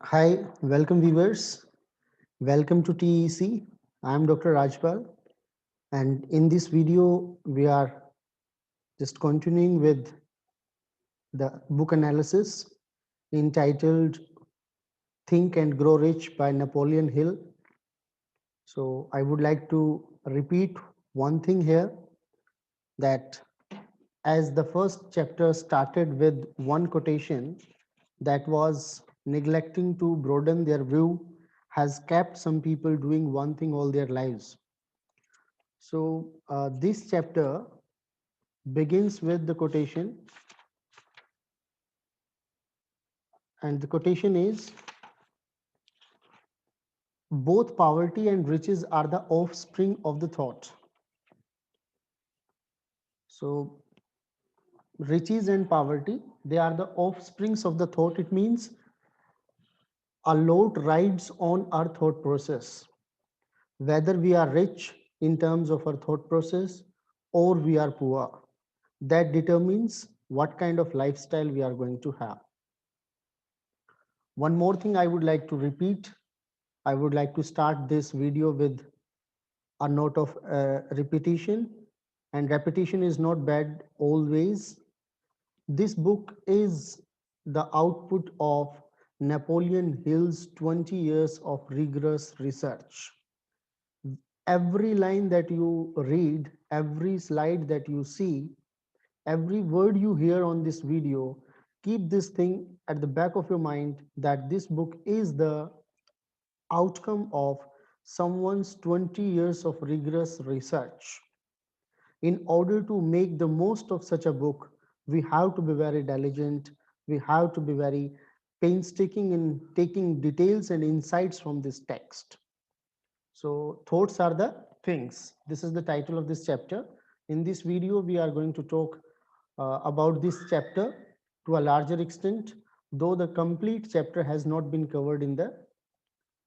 Hi, welcome viewers. Welcome to TEC. I'm Dr. Rajpal, and in this video, we are just continuing with the book analysis entitled Think and Grow Rich by Napoleon Hill. So, I would like to repeat one thing here, that as the first chapter started with one quotation that was neglecting to broaden their view has kept some people doing one thing all their lives. So this chapter begins with the quotation, and the quotation is, both poverty and riches are the offspring of the thought. So riches and poverty, they are the offsprings of the thought. It means a lot rides on our thought process. Whether we are rich in terms of our thought process or we are poor, that determines what kind of lifestyle we are going to have. One more thing I would like to repeat. I would like to start this video with a note of repetition, and repetition is not bad always. This book is the output of Napoleon Hill's 20 years of rigorous research. Every line that you read, every slide that you see, every word you hear on this video, keep this thing at the back of your mind, that this book is the outcome of someone's 20 years of rigorous research. In order to make the most of such a book, we have to be very diligent, we have to be very painstaking in taking details and insights from this text. So, thoughts are the things. This is the title of this chapter. In this video, we are going to talk about this chapter to a larger extent, though the complete chapter has not been covered in the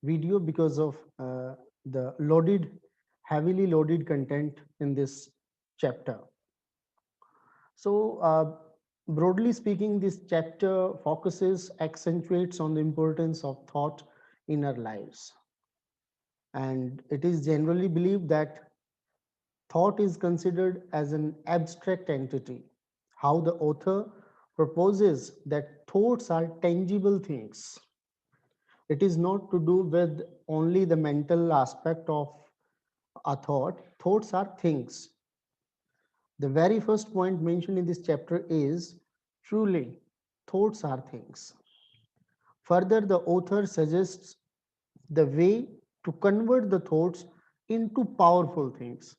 video because of the heavily loaded content in this chapter. So, broadly speaking, this chapter focuses, accentuates on the importance of thought in our lives. And it is generally believed that thought is considered as an abstract entity. How the author proposes that thoughts are tangible things. It is not to do with only the mental aspect of a thought. Thoughts are things. The very first point mentioned in this chapter is, truly, thoughts are things. Further, the author suggests the way to convert the thoughts into powerful things.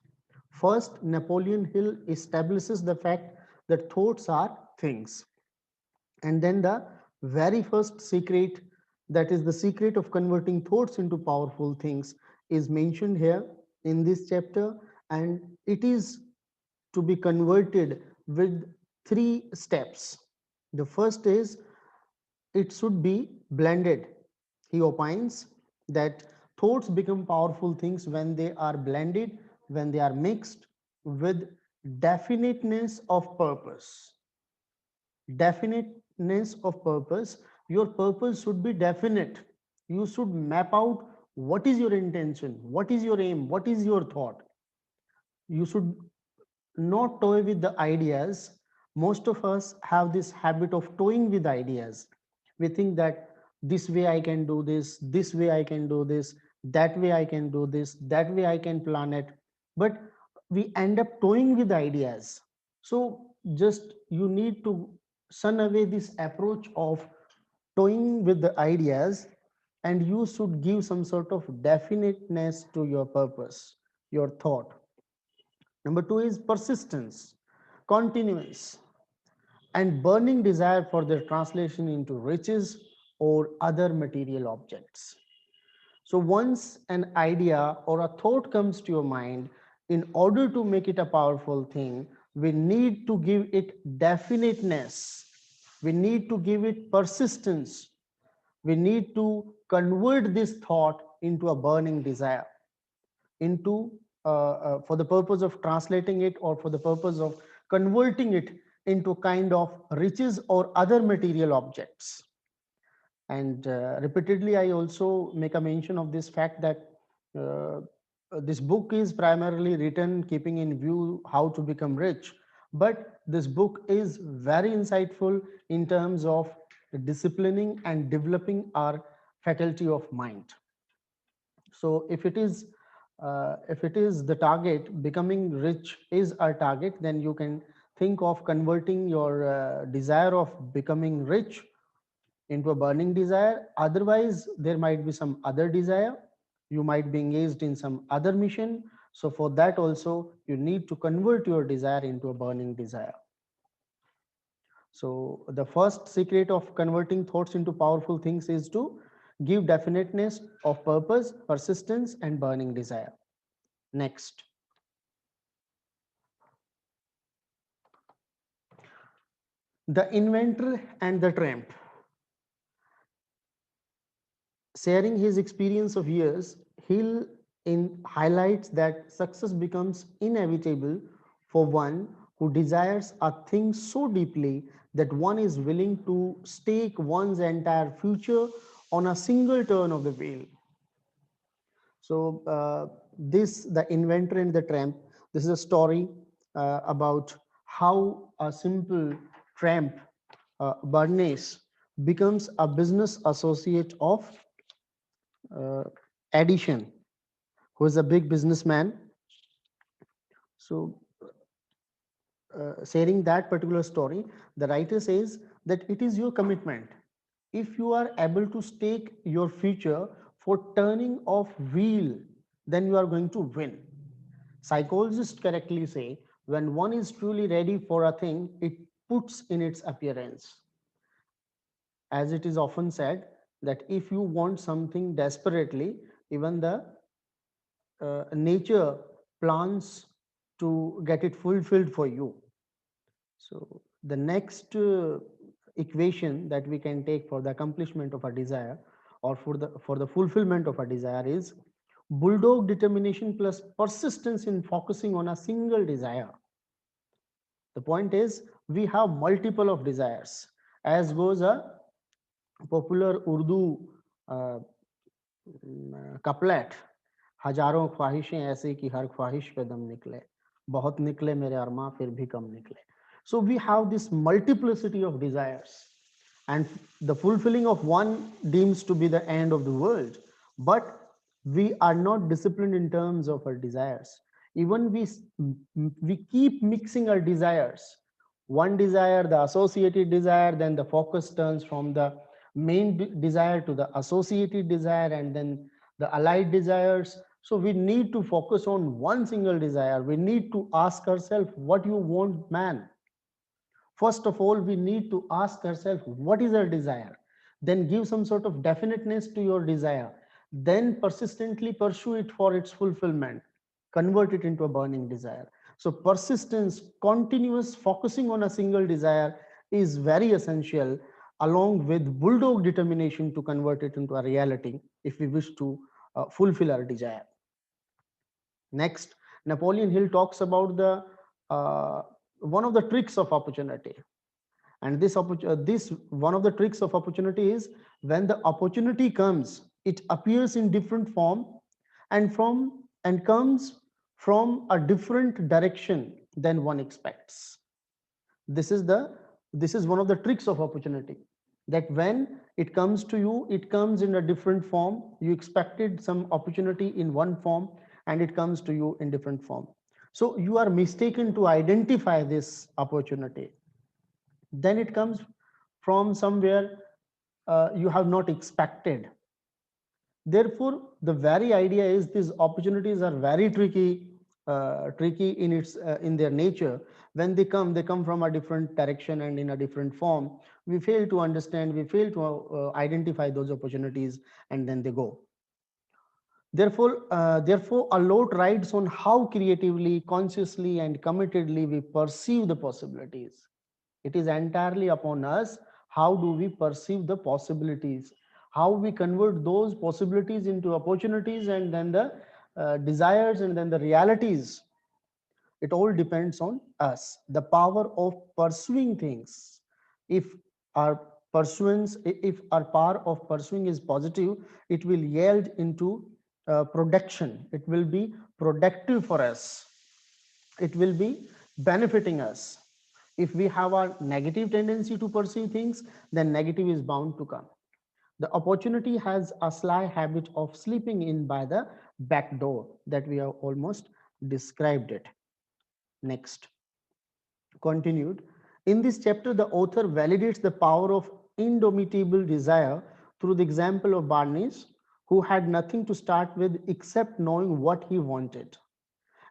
First, Napoleon Hill establishes the fact that thoughts are things. And then the very first secret, that is the secret of converting thoughts into powerful things, is mentioned here in this chapter, and it is to be converted with three steps. The first is, it should be blended. He opines that thoughts become powerful things when they are blended, when they are mixed with definiteness of purpose. Definiteness of purpose. Your purpose should be definite. You should map out what is your intention, what is your aim, what is your thought. You should not toy with the ideas. Most of us have this habit of toying with ideas. We think that this way I can do this way I can do this, that way I can do this, that way I can plan it. But we end up toying with ideas. So just you need to shun away this approach of toying with the ideas, and you should give some sort of definiteness to your purpose, your thought. Number two is persistence, continuance, and burning desire for their translation into riches or other material objects. So, once an idea or a thought comes to your mind, in order to make it a powerful thing, we need to give it definiteness, we need to give it persistence, we need to convert this thought into a burning desire, into for the purpose of translating it or for the purpose of converting it into kind of riches or other material objects. And repeatedly I also make a mention of this fact that uh, this book is primarily written keeping in view how to become rich, but this book is very insightful in terms of disciplining and developing our faculty of mind. So if it is the target, becoming rich is our target, then you can think of converting your desire of becoming rich into a burning desire. Otherwise, there might be some other desire. You might be engaged in some other mission. So for that also, you need to convert your desire into a burning desire. So the first secret of converting thoughts into powerful things is to give definiteness of purpose, persistence, and burning desire. Next, the inventor and the tramp. Sharing his experience of years, Hill highlights that success becomes inevitable for one who desires a thing so deeply that one is willing to stake one's entire future on a single turn of the wheel. So, the inventor and the tramp, this is a story about how a simple tramp, Bernays, becomes a business associate of uh, Addition, who is a big businessman. So, sharing that particular story, the writer says that it is your commitment. If you are able to stake your future for turning of wheel, then you are going to win. Psychologists correctly say when one is truly ready for a thing, it puts in its appearance. As it is often said, that if you want something desperately, even the nature plans to get it fulfilled for you. So the next equation that we can take for the accomplishment of a desire or for the fulfillment of a desire is bulldog determination plus persistence in focusing on a single desire. The point is we have multiple of desires, as goes a popular Urdu uh, couplet, हजारों ख्वाहिशें ऐसी कि हर ख्वाहिश पे दम निकले, बहुत निकले मेरे अरमा फिर भी कम निकले. So we have this multiplicity of desires, and the fulfilling of one deems to be the end of the world, but we are not disciplined in terms of our desires. Even we keep mixing our desires, one desire, the associated desire, then the focus turns from the main desire to the associated desire, and then the allied desires. So we need to focus on one single desire. We need to ask ourselves, what you want, man? First of all, we need to ask ourselves, what is our desire? Then give some sort of definiteness to your desire. Then persistently pursue it for its fulfillment. Convert it into a burning desire. So persistence, continuous focusing on a single desire is very essential, along with bulldog determination to convert it into a reality if we wish to fulfill our desire. Next, Napoleon Hill talks about the one of the tricks of opportunity. And this one of the tricks of opportunity is when the opportunity comes, it appears in different form and comes from a different direction than one expects. This is the this is one of the tricks of opportunity, that when it comes to you, it comes in a different form. You expected some opportunity in one form, and it comes to you in different form. So you are mistaken to identify this opportunity. Then it comes from somewhere you have not expected. Therefore, the very idea is these opportunities are very tricky in their nature. When they come from a different direction and in a different form. We fail to understand, we fail to identify those opportunities, and then they go. Therefore, a lot rides on how creatively, consciously, and committedly we perceive the possibilities. It is entirely upon us. How do we perceive the possibilities? How we convert those possibilities into opportunities, and then the desires, and then the realities. It all depends on us. The power of pursuing things. If our Pursuance, if our power of pursuing is positive, it will yield into production. It will be productive for us. It will be benefiting us. If we have a negative tendency to pursue things, then negative is bound to come. The opportunity has a sly habit of slipping in by the back door, that we have almost described it. Next, continued. In this chapter, the author validates the power of indomitable desire through the example of Barnes, who had nothing to start with except knowing what he wanted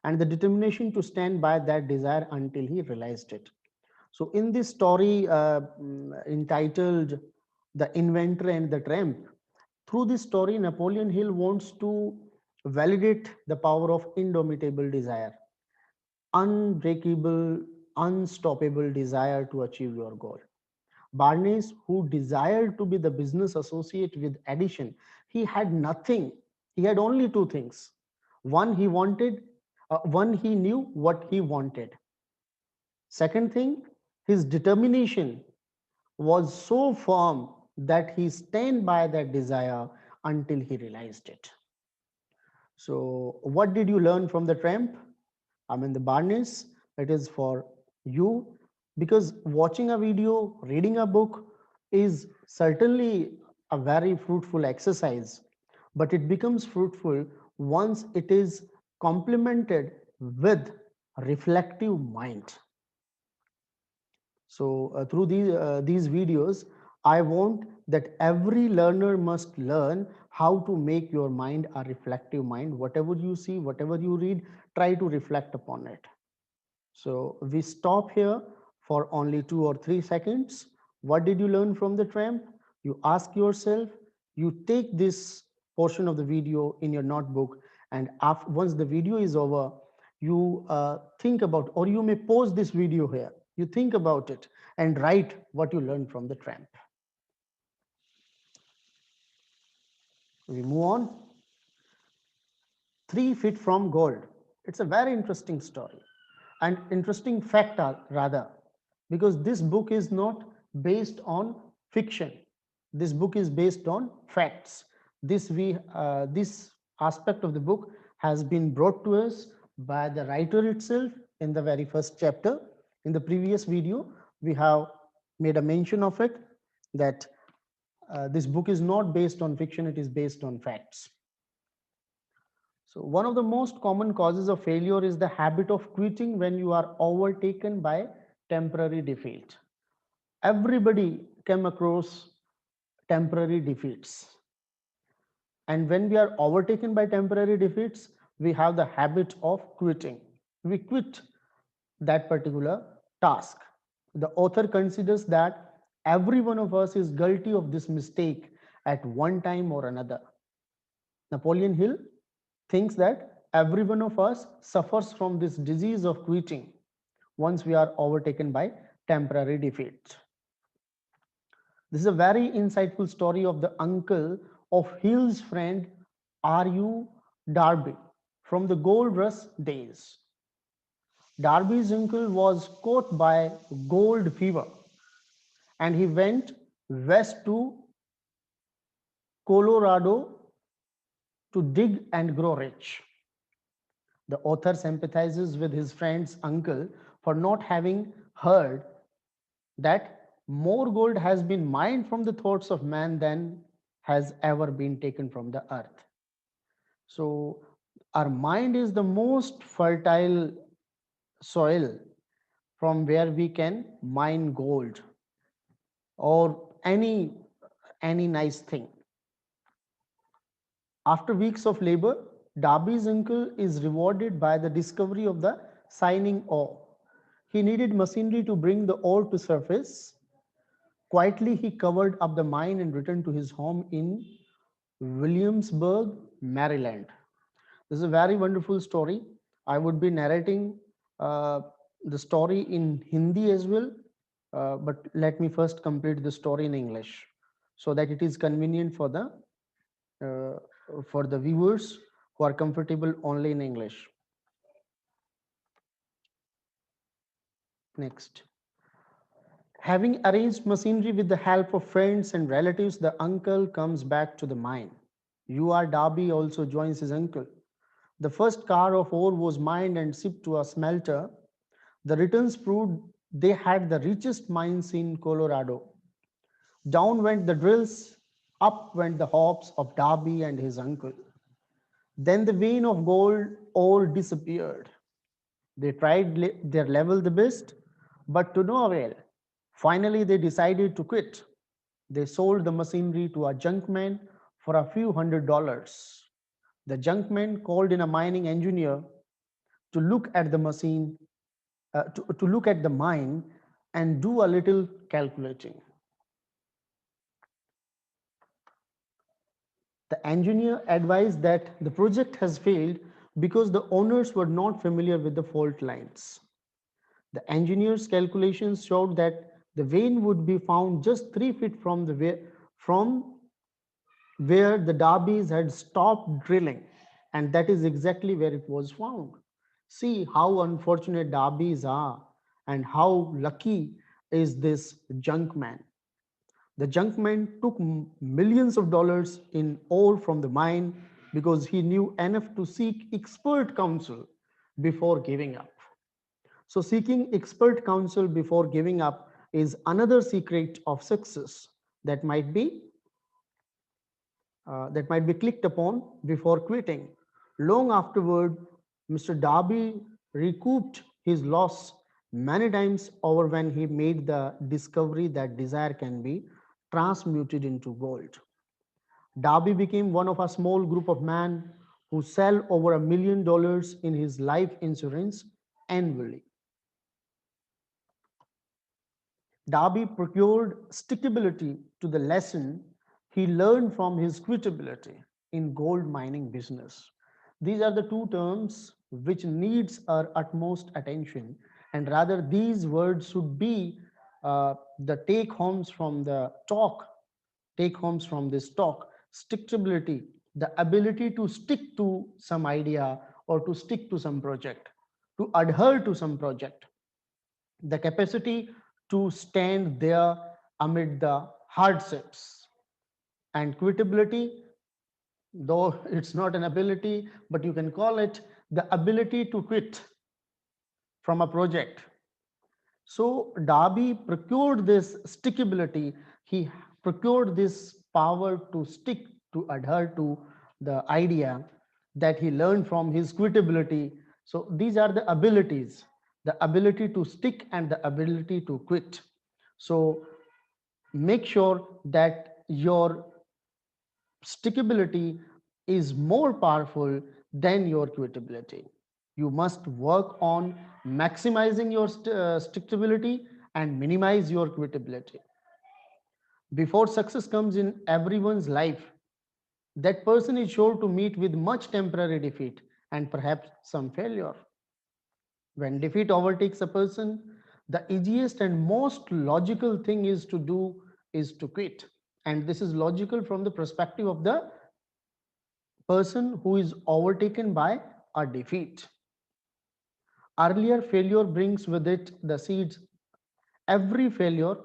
and the determination to stand by that desire until he realized it. So, in this story entitled The Inventor and the Tramp, through this story, Napoleon Hill wants to validate the power of indomitable desire, unbreakable, unstoppable desire to achieve your goal. Barnes, who desired to be the business associate with Edison, he had nothing. He had only two things. One, he wanted, one, he knew what he wanted. Second thing, his determination was so firm that he stand by that desire until he realized it. So, what did you learn from the tramp? I mean, the Barnes, it is for you, because watching a video, reading a book is certainly a very fruitful exercise, but it becomes fruitful once it is complemented with reflective mind. So through these videos, I want that every learner must learn how to make your mind a reflective mind. Whatever you see, whatever you read, try to reflect upon it. So we stop here for only 2 or 3 seconds. What did you learn from the tramp? You ask yourself, you take this portion of the video in your notebook, and once the video is over, you think about, or you may pause this video here. You think about it and write what you learned from the tramp. We move on. 3 feet from gold. It's a very interesting story and interesting fact, rather, because this book is not based on fiction. This book is based on facts. This aspect of the book has been brought to us by the writer itself in the very first chapter. In the previous video, we have made a mention of it, that this book is not based on fiction, it is based on facts. So one of the most common causes of failure is the habit of quitting when you are overtaken by temporary defeat. Everybody came across temporary defeats. And when we are overtaken by temporary defeats, we have the habit of quitting. We quit that particular task. The author considers that every one of us is guilty of this mistake at one time or another. Napoleon Hill thinks that every one of us suffers from this disease of quitting once we are overtaken by temporary defeat. This is a very insightful story of the uncle of Hill's friend R.U. Darby from the gold rush days. Darby's uncle was caught by gold fever and he went west to Colorado to dig and grow rich. The author sympathizes with his friend's uncle for not having heard that more gold has been mined from the thoughts of man than has ever been taken from the earth. So, our mind is the most fertile soil from where we can mine gold or any nice thing. After weeks of labor, Darby's uncle is rewarded by the discovery of the shining ore. He needed machinery to bring the ore to surface. Quietly, he covered up the mine and returned to his home in Williamsburg, Maryland. This is a very wonderful story. I would be narrating the story in Hindi as well, but let me first complete the story in English so that it is convenient for the viewers who are comfortable only in English. Next. Having arranged machinery with the help of friends and relatives, the uncle comes back to the mine. U.R. Darby also joins his uncle. The first car of ore was mined and shipped to a smelter. The returns proved they had the richest mines in Colorado. Down went the drills, up went the hops of Darby and his uncle. Then the vein of gold all disappeared. They tried their level the best, but to no avail. Finally, they decided to quit. They sold the machinery to a junkman for a few $100s. The junkman called in a mining engineer to look at the machine, to look at the mine and do a little calculating. The engineer advised that the project has failed because the owners were not familiar with the fault lines. The engineer's calculations showed that the vein would be found just 3 feet from where the Darbys had stopped drilling, and that is exactly where it was found. See how unfortunate Darbys are, and how lucky is this junk man. The junkman took millions of dollars in ore from the mine because he knew enough to seek expert counsel before giving up. So, seeking expert counsel before giving up is another secret of success that might be clicked upon before quitting. Long afterward, Mr. Darby recouped his loss many times over when he made the discovery that desire can be transmuted into gold. Darby became one of a small group of men who sell over $1 million in his life insurance annually. Darby procured stickability to the lesson he learned from his quitability in gold mining business. These are the two terms which needs our utmost attention, and rather these words should be the take homes from this talk. Stickability, the ability to stick to some idea or to stick to some project, to adhere to some project, the capacity to stand there amid the hardships. And quitability, though it's not an ability, but you can call it the ability to quit from a project. So Darby procured this stickability, he procured this power to stick, to adhere to the idea that he learned from his quitability. So these are the abilities, the ability to stick and the ability to quit. So make sure that your stickability is more powerful than your quitability. You must work on maximizing your stickability and minimize your quitability. Before success comes in everyone's life, that person is sure to meet with much temporary defeat and perhaps some failure. When defeat overtakes a person, the easiest and most logical thing is to do is to quit. And this is logical from the perspective of the person who is overtaken by a defeat. Earlier failure brings with it the seeds. Every failure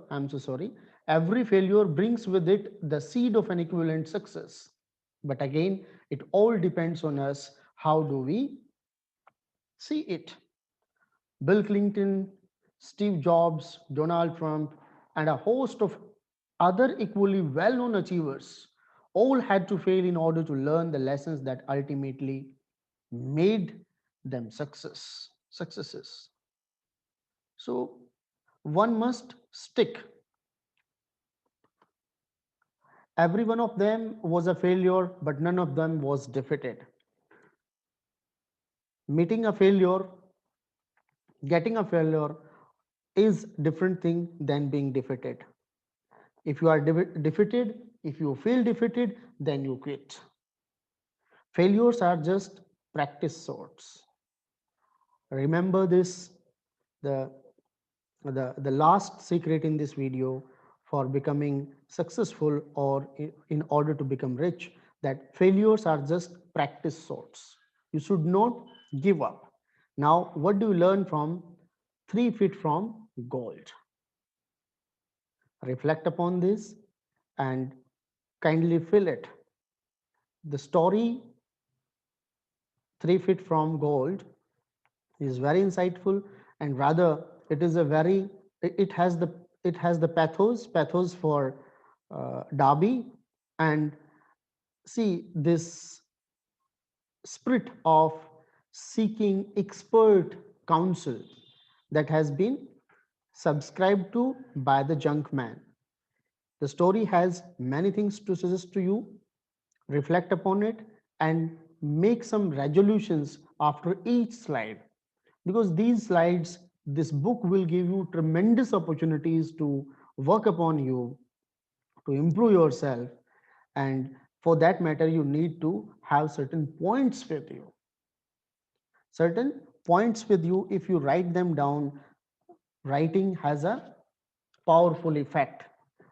brings with it the seed of an equivalent success. But again, it all depends on us. How do we see it? Bill Clinton, Steve Jobs, Donald Trump, and a host of other equally well known achievers all had to fail in order to learn the lessons that ultimately made them successes. So one must stick. Every one of them was a failure, but none of them was defeated. Meeting a failure, getting a failure is different thing than being defeated. If you are defeated, if you feel defeated, then you quit. Failures are just practice sorts. Remember this, the, the last secret in this video for becoming successful or in order to become rich, that failures are just practice sorts. You should not give up. Now, what do you learn from 3 feet from gold? Reflect upon this and kindly fill it. The story 3 feet from gold is very insightful, and rather it is a very it has the pathos for Darby, and see this spirit of seeking expert counsel that has been subscribed to by the junk man. The story has many things to suggest to you. Reflect upon it and make some resolutions after each slide, because these slides, this book will give you tremendous opportunities to work upon you, to improve yourself, and for that matter you need to have certain points with you, certain points with you. If you write them down, writing has a powerful effect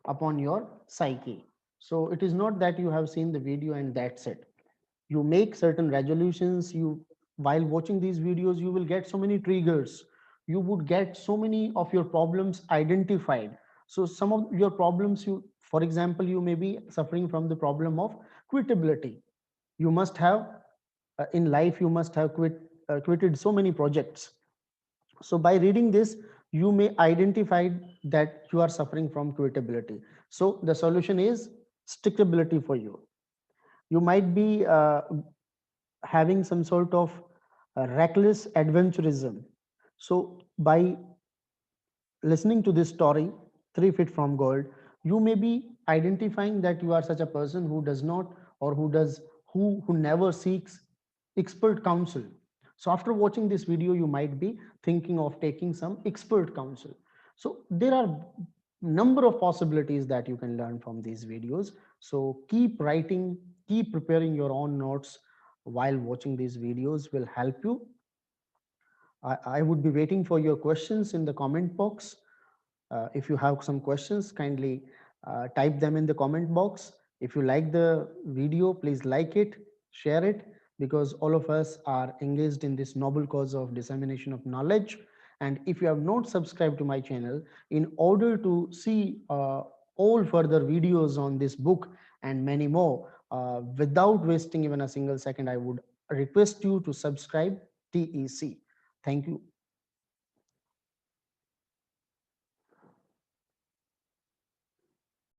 upon your psyche. So it is not that you have seen the video and that's it. You make certain resolutions. You, while watching these videos, you will get so many triggers, you would get so many of your problems identified. So some of your problems, you, for example, you may be suffering from the problem of quitability. You must have in life you must have quitted so many projects. So by reading this, you may identify that you are suffering from quitability. So the solution is stickability for you. You might be having some sort of reckless adventurism. So by listening to this story, 3 feet from gold, you may be identifying that you are such a person who does not, or who does, who never seeks expert counsel. So after watching this video, you might be thinking of taking some expert counsel. So there are number of possibilities that you can learn from these videos. So keep writing, keep preparing your own notes while watching these videos will help you. I would be waiting for your questions in the comment box. If you have some questions, kindly type them in the comment box. If you like the video, please like it, share it, because all of us are engaged in this noble cause of dissemination of knowledge. And if you have not subscribed to my channel, in order to see all further videos on this book and many more, without wasting even a single second, I would request you to subscribe TEC. Thank you.